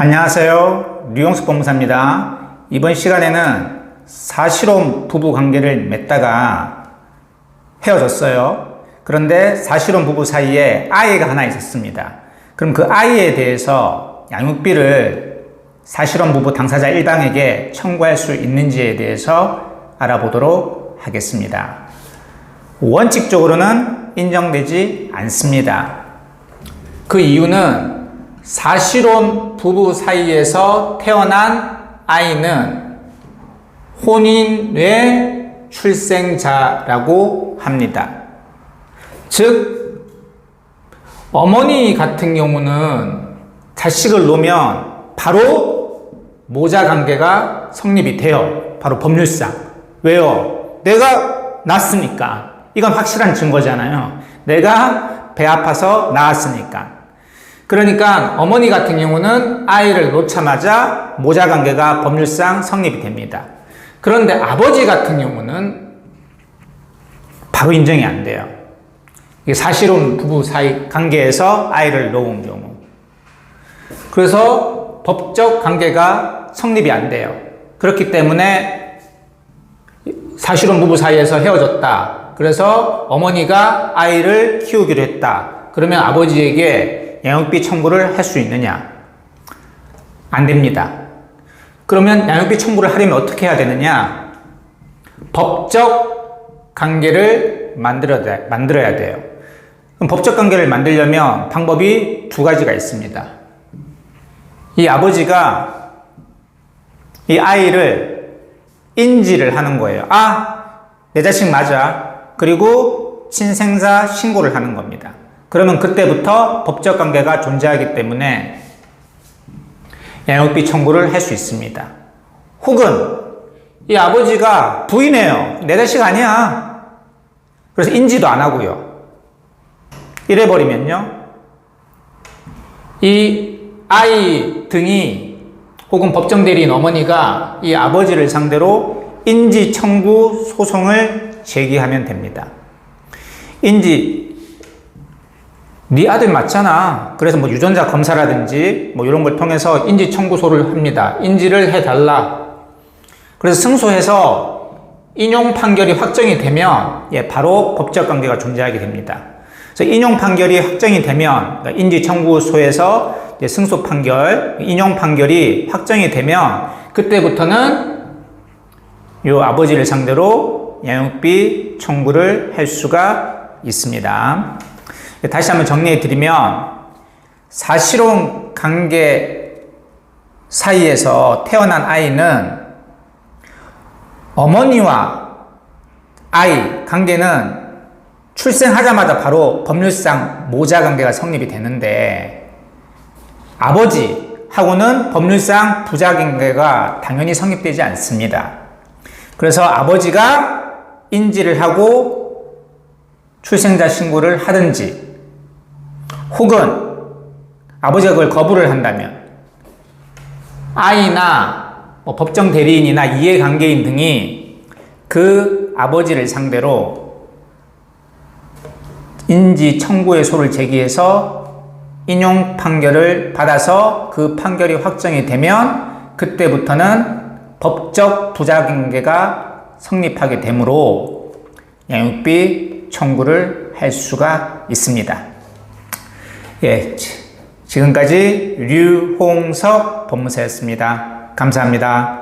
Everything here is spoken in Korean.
안녕하세요. 류용석 법무사입니다. 이번 시간에는 사실혼 부부 관계를 맺다가 헤어졌어요. 그런데 사실혼 부부 사이에 아이가 하나 있었습니다. 그럼 그 아이에 대해서 양육비를 사실혼 부부 당사자 일방에게 청구할 수 있는지에 대해서 알아보도록 하겠습니다. 원칙적으로는 인정되지 않습니다. 그 이유는 사실혼 부부 사이에서 태어난 아이는 혼인 외 출생자라고 합니다. 즉, 어머니 같은 경우는 자식을 놓으면 바로 모자 관계가 성립이 돼요. 바로 법률상. 왜요? 내가 낳았으니까. 이건 확실한 증거잖아요. 내가 배 아파서 낳았으니까. 그러니까 어머니 같은 경우는 아이를 놓자마자 모자 관계가 법률상 성립이 됩니다. 그런데 아버지 같은 경우는 바로 인정이 안 돼요. 이게 사실혼 부부 사이 관계에서 아이를 놓은 경우. 그래서 법적 관계가 성립이 안 돼요. 그렇기 때문에 사실혼 부부 사이에서 헤어졌다. 그래서 어머니가 아이를 키우기로 했다. 그러면 아버지에게 양육비 청구를 할 수 있느냐? 안 됩니다. 그러면 양육비 청구를 하려면 어떻게 해야 되느냐? 법적 관계를 만들어야 돼요. 그럼 법적 관계를 만들려면 방법이 두 가지가 있습니다. 이 아버지가 이 아이를 인지를 하는 거예요. 아, 내 자식 맞아. 그리고 친생사 신고를 하는 겁니다. 그러면 그때부터 법적 관계가 존재하기 때문에 양육비 청구를 할 수 있습니다. 혹은 이 아버지가 부인해요. 내 자식 아니야. 그래서 인지도 안 하고요. 이래버리면요, 이 아이 등이 혹은 법정 대리인 어머니가 이 아버지를 상대로 인지 청구 소송을 제기하면 됩니다. 네 아들 맞잖아. 그래서 뭐 유전자 검사라든지 뭐 이런 걸 통해서 인지 청구소를 합니다. 인지를 해달라. 그래서 승소해서 인용 판결이 확정이 되면 바로 법적 관계가 존재하게 됩니다. 그래서 인용 판결이 확정이 되면 그러니까 인지 청구소에서 승소 판결, 인용 판결이 확정이 되면 그때부터는 이 아버지를 상대로 양육비 청구를 할 수가 있습니다. 다시 한번 정리해 드리면 사실혼 관계 사이에서 태어난 아이는 어머니와 아이 관계는 출생하자마자 바로 법률상 모자 관계가 성립이 되는데 아버지하고는 법률상 부자 관계가 당연히 성립되지 않습니다. 그래서 아버지가 인지를 하고 출생자 신고를 하든지 혹은 아버지가 그걸 거부를 한다면 아이나 법정 대리인이나 이해관계인 등이 그 아버지를 상대로 인지 청구의 소를 제기해서 인용 판결을 받아서 그 판결이 확정이 되면 그때부터는 법적 부자관계가 성립하게 되므로 양육비 청구를 할 수가 있습니다. 지금까지 류홍석 법무사였습니다. 감사합니다.